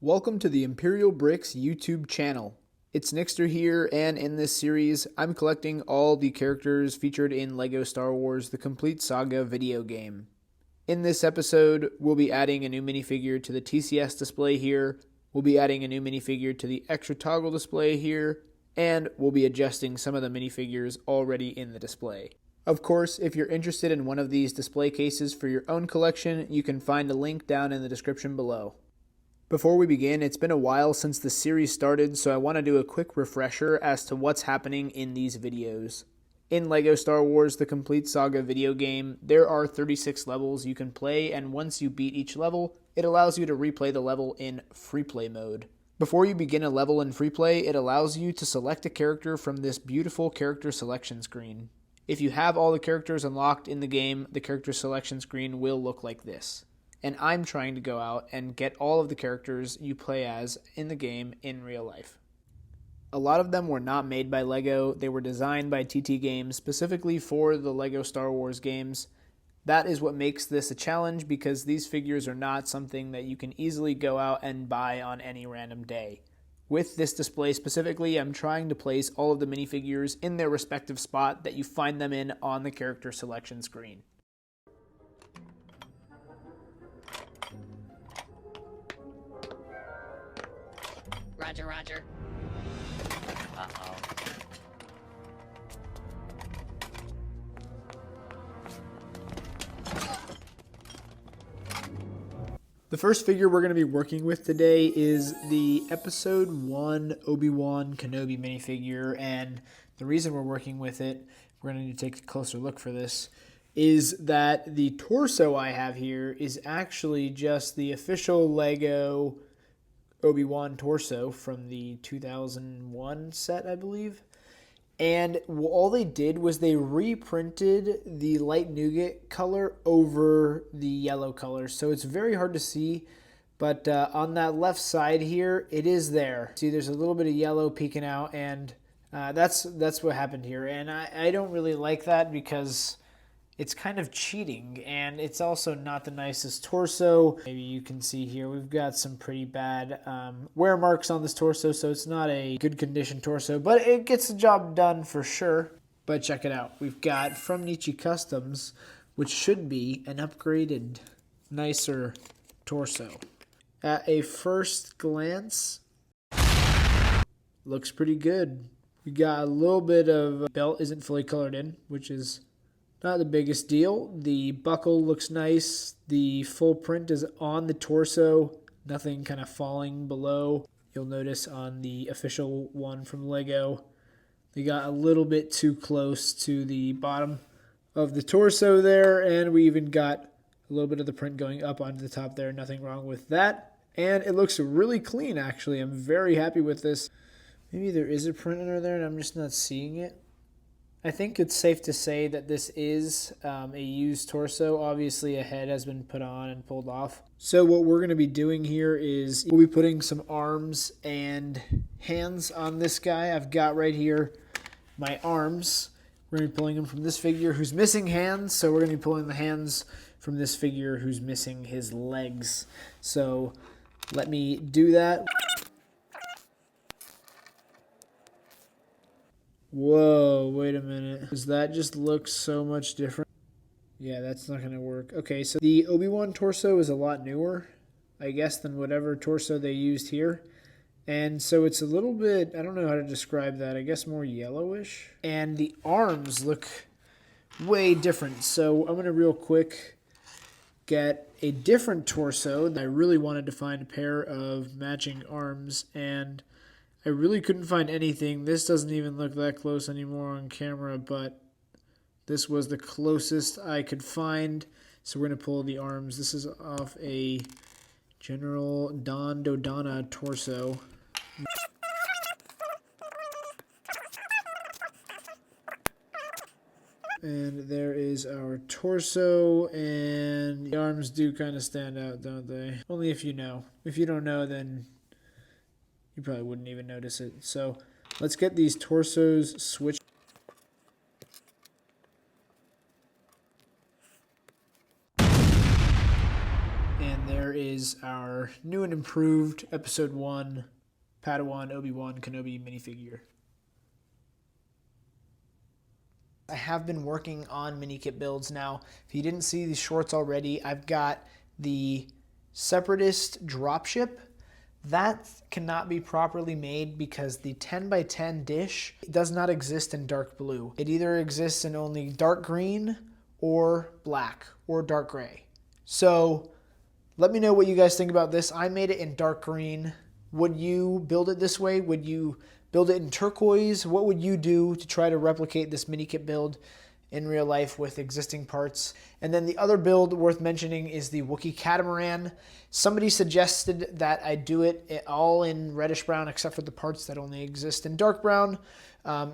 Welcome to the Imperial Brickz YouTube channel. It's Nixter here, and in this series, I'm collecting all the characters featured in LEGO Star Wars The Complete Saga video game. In this episode, we'll be adding a new minifigure to the TCS display here, we'll be adding a new minifigure to the extra toggle display here, and we'll be adjusting some of the minifigures already in the display. Of course, if you're interested in one of these display cases for your own collection, you can find a link down in the description below. Before we begin, it's been a while since the series started, so I want to do a quick refresher as to what's happening in these videos. In LEGO Star Wars The Complete Saga video game, there are 36 levels you can play, and once you beat each level, it allows you to replay the level in free play mode. Before you begin a level in free play, it allows you to select a character from this beautiful character selection screen. If you have all the characters unlocked in the game, the character selection screen will look like this. And I'm trying to go out and get all of the characters you play as in the game in real life. A lot of them were not made by LEGO, they were designed by TT Games specifically for the LEGO Star Wars games. That is what makes this a challenge, because these figures are not something that you can easily go out and buy on any random day. With this display specifically, I'm trying to place all of the minifigures in their respective spot that you find them in on the character selection screen. Roger, roger. Uh-oh. The first figure we're going to be working with today is the Episode 1 Obi-Wan Kenobi minifigure, and the reason we're working with it, we're going to need to take a closer look for this, is that the torso I have here is actually just the official LEGO Obi-Wan torso from the 2001 set, I believe. And all they did was they reprinted the light nougat color over the yellow color. So it's very hard to see, but on that left side here, it is there. See, there's a little bit of yellow peeking out, and that's what happened here. And I don't really like that because it's kind of cheating, and it's also not the nicest torso. Maybe you can see here we've got some pretty bad wear marks on this torso, so it's not a good condition torso, but it gets the job done for sure. But check it out. We've got from Nichi Customs, which should be an upgraded, nicer torso. At a first glance, looks pretty good. We got a little bit of belt isn't fully colored in, which is not the biggest deal. The buckle looks nice. The full print is on the torso. Nothing kind of falling below. You'll notice on the official one from LEGO, they got a little bit too close to the bottom of the torso there, and we even got a little bit of the print going up onto the top there. Nothing wrong with that. And it looks really clean, actually. I'm very happy with this. Maybe there is a print under there and I'm just not seeing it. I think it's safe to say that this is a used torso. Obviously, a head has been put on and pulled off. So what we're going to be doing here is we'll be putting some arms and hands on this guy. I've got right here my arms. We're going to be pulling them from this figure who's missing hands. So we're going to be pulling the hands from this figure who's missing his legs. So let me do that. Whoa, wait a minute. Does that just look so much different? Yeah, that's not going to work. Okay, so the Obi-Wan torso is a lot newer, I guess, than whatever torso they used here. And so it's a little bit, I don't know how to describe that, I guess more yellowish. And the arms look way different. So I'm going to real quick get a different torso. I really wanted to find a pair of matching arms, and I really couldn't find anything. This doesn't even look that close anymore on camera, but this was the closest I could find. So we're going to pull the arms. This is off a General Don Dodonna torso. And there is our torso, and the arms do kind of stand out, don't they? Only if you know. If you don't know, then you probably wouldn't even notice it. So let's get these torsos switched. And there is is our new and improved Episode 1 Padawan Obi-Wan Kenobi minifigure. I have been working on Minikit builds now. If you didn't see these shorts already, I've got the Separatist dropship. That cannot be properly made because the 10x10 dish does not exist in dark blue. It either exists in only dark green or black or dark gray. So let me know what you guys think about this. I made it in dark green. Would you build it this way? Would you build it in turquoise? What would you do to try to replicate this Minikit build in real life with existing parts? And then the other build worth mentioning is the Wookiee Catamaran. Somebody suggested that I do it all in reddish brown except for the parts that only exist in dark brown.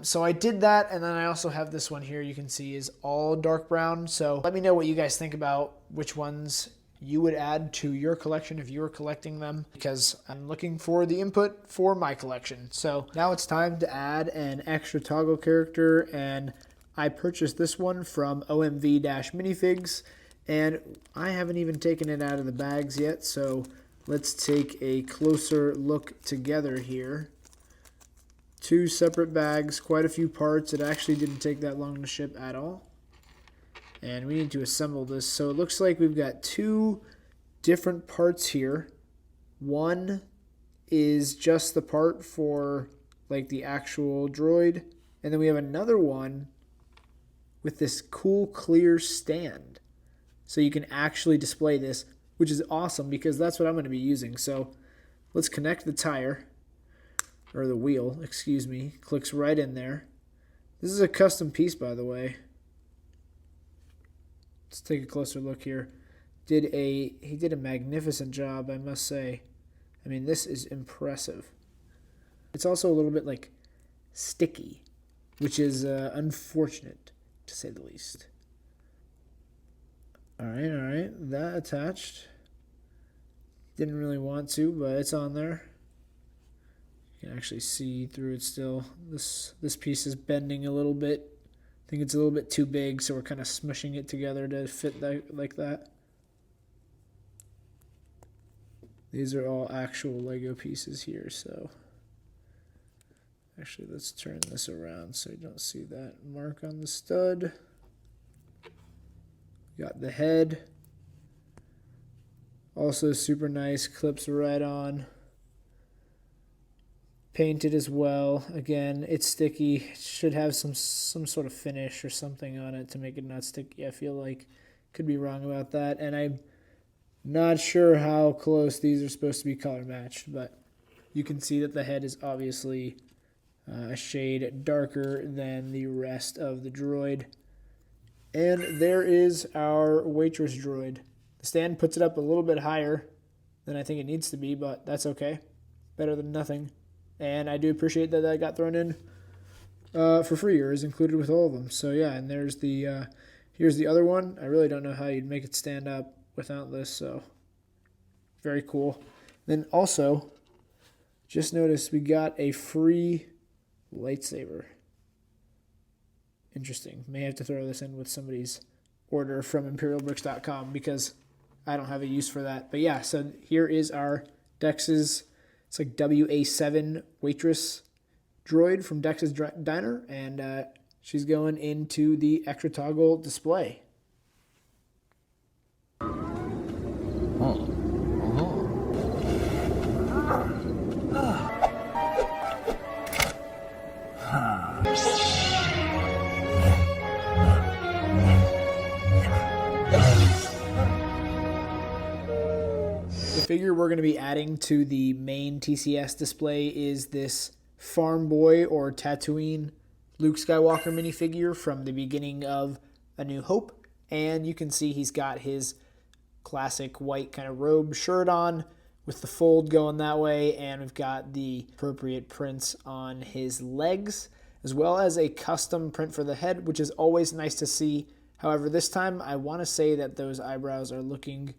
So I did that, and then I also have this one here you can see is all dark brown. So let me know what you guys think about which ones you would add to your collection if you were collecting them, because I'm looking for the input for my collection. So now it's time to add an extra toggle character, and I purchased this one from OMV-Minifigs, and I haven't even taken it out of the bags yet, so let's take a closer look together here. 2 separate bags, quite a few parts. It actually didn't take that long to ship at all. And we need to assemble this. So it looks like we've got 2 different parts here. One is just the part for like the actual droid. And then we have another one with this cool clear stand. So you can actually display this, which is awesome because that's what I'm going to be using. So let's connect the tire, or the wheel, excuse me. Clicks right in there. This is a custom piece, by the way. Let's take a closer look here. He did a magnificent job, I must say. I mean, this is impressive. It's also a little bit like sticky, which is unfortunate to say the least. All right, that attached. Didn't really want to, but it's on there. You can actually see through it still. This piece is bending a little bit. I think it's a little bit too big, so we're kind of smushing it together to fit that, like that. These are all actual Lego pieces here, so actually let's turn this around so you don't see that mark on the stud. Got the head. Also super nice, clips right on. Painted as well. Again, it's sticky. It should have some sort of finish or something on it to make it not sticky. I feel like could be wrong about that, and I'm not sure how close these are supposed to be color matched, but you can see that the head is obviously a shade darker than the rest of the droid. And there is our waitress droid. The stand puts it up a little bit higher than I think it needs to be, but that's okay. Better than nothing. And I do appreciate that that got thrown in for free, or is included with all of them. So yeah, and there's the here's the other one. I really don't know how you'd make it stand up without this, so very cool. Then also, just noticed we got a free lightsaber. Interesting. May have to throw this in with somebody's order from imperialbricks.com because I don't have a use for that. But yeah, so here is our Dex's. It's like WA7 waitress droid from Dex's Diner, and she's going into the extra toggle display. The figure we're going to be adding to the main TCS display is this Farm Boy or Tatooine Luke Skywalker minifigure from the beginning of A New Hope. And you can see he's got his classic white kind of robe shirt on with the fold going that way, and we've got the appropriate prints on his legs, as well as a custom print for the head, which is always nice to see. However, this time I want to say that those eyebrows are looking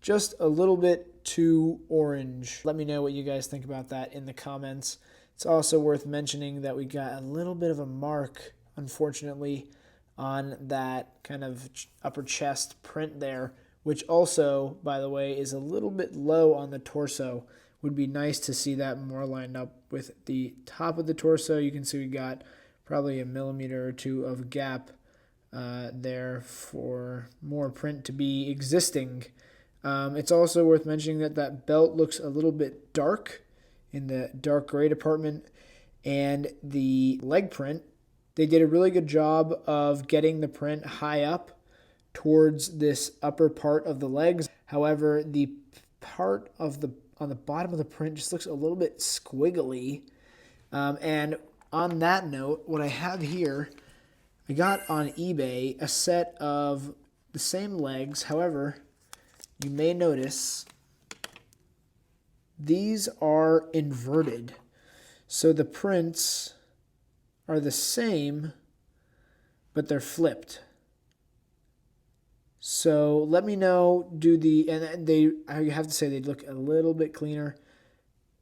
just a little bit too orange. Let me know what you guys think about that in the comments. It's also worth mentioning that we got a little bit of a mark, unfortunately, on that kind of upper chest print there, which also, by the way, is a little bit low on the torso. Would be nice to see that more lined up with the top of the torso. You can see we got probably a millimeter or two of gap there for more print to be existing. It's also worth mentioning that that belt looks a little bit dark in the dark gray department, and the leg print, they did a really good job of getting the print high up towards this upper part of the legs. However, the part of the on the bottom of the print just looks a little bit squiggly. And on that note, what I have here, I got on eBay a set of the same legs. However, you may notice these are inverted. So the prints are the same, but they're flipped. So let me know, I have to say they look a little bit cleaner.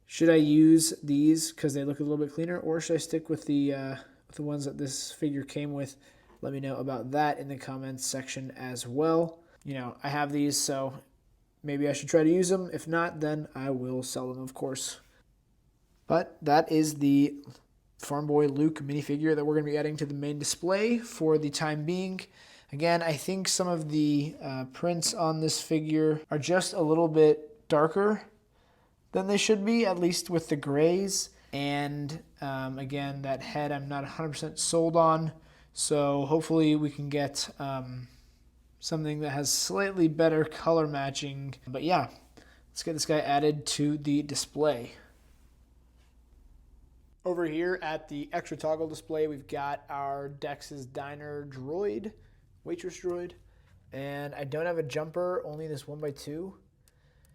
Should I use these because they look a little bit cleaner, or should I stick with the ones that this figure came with? Let me know about that in the comments section as well. You know, I have these, so maybe I should try to use them. If not, then I will sell them, of course. But that is the Farm Boy Luke minifigure that we're going to be adding to the main display for the time being. Again, I think some of the prints on this figure are just a little bit darker than they should be, at least with the grays. And again, that head I'm not 100% sold on. So hopefully we can get something that has slightly better color matching. But yeah, let's get this guy added to the display. Over here at the extra toggle display, we've got our Dex's Diner droid, waitress droid, and I don't have a jumper, only this 1x2.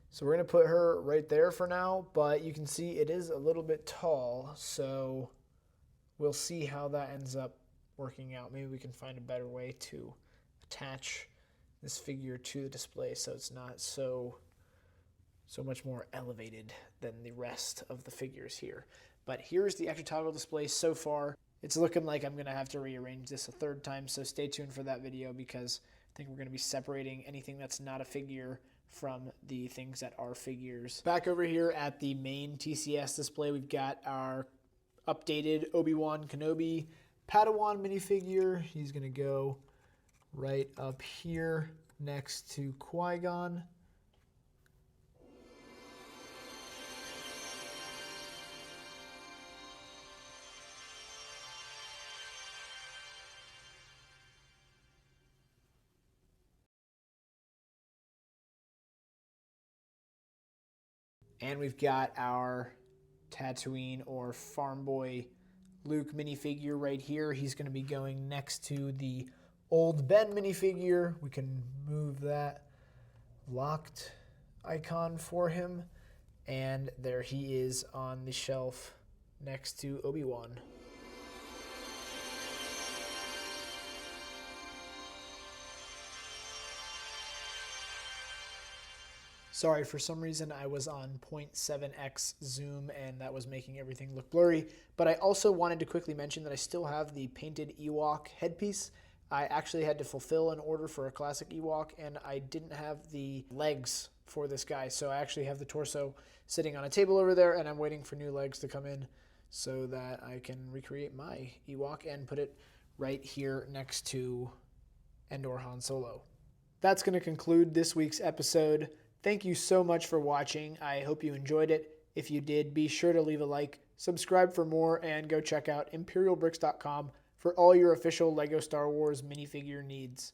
So we're going to put her right there for now, but you can see it is a little bit tall, so we'll see how that ends up working out. Maybe we can find a better way to attach this figure to the display so it's not so much more elevated than the rest of the figures here. But here's the extra toggle display so far. It's looking like I'm going to have to rearrange this a third time, so stay tuned for that video because I think we're going to be separating anything that's not a figure from the things that are figures. Back over here at the main TCS display, we've got our updated Obi-Wan Kenobi Padawan minifigure. He's going to go right up here next to Qui-Gon. And we've got our Tatooine or Farm Boy Luke minifigure right here. He's going to be going next to the old Ben minifigure. We can move that locked icon for him. And there he is on the shelf next to Obi-Wan. Sorry, for some reason I was on 0.7x zoom and that was making everything look blurry. But I also wanted to quickly mention that I still have the painted Ewok headpiece. I actually had to fulfill an order for a classic Ewok and I didn't have the legs for this guy. So I actually have the torso sitting on a table over there and I'm waiting for new legs to come in so that I can recreate my Ewok and put it right here next to Endor Han Solo. That's going to conclude this week's episode. Thank you so much for watching. I hope you enjoyed it. If you did, be sure to leave a like, subscribe for more, and go check out imperialbricks.com for all your official LEGO Star Wars minifigure needs.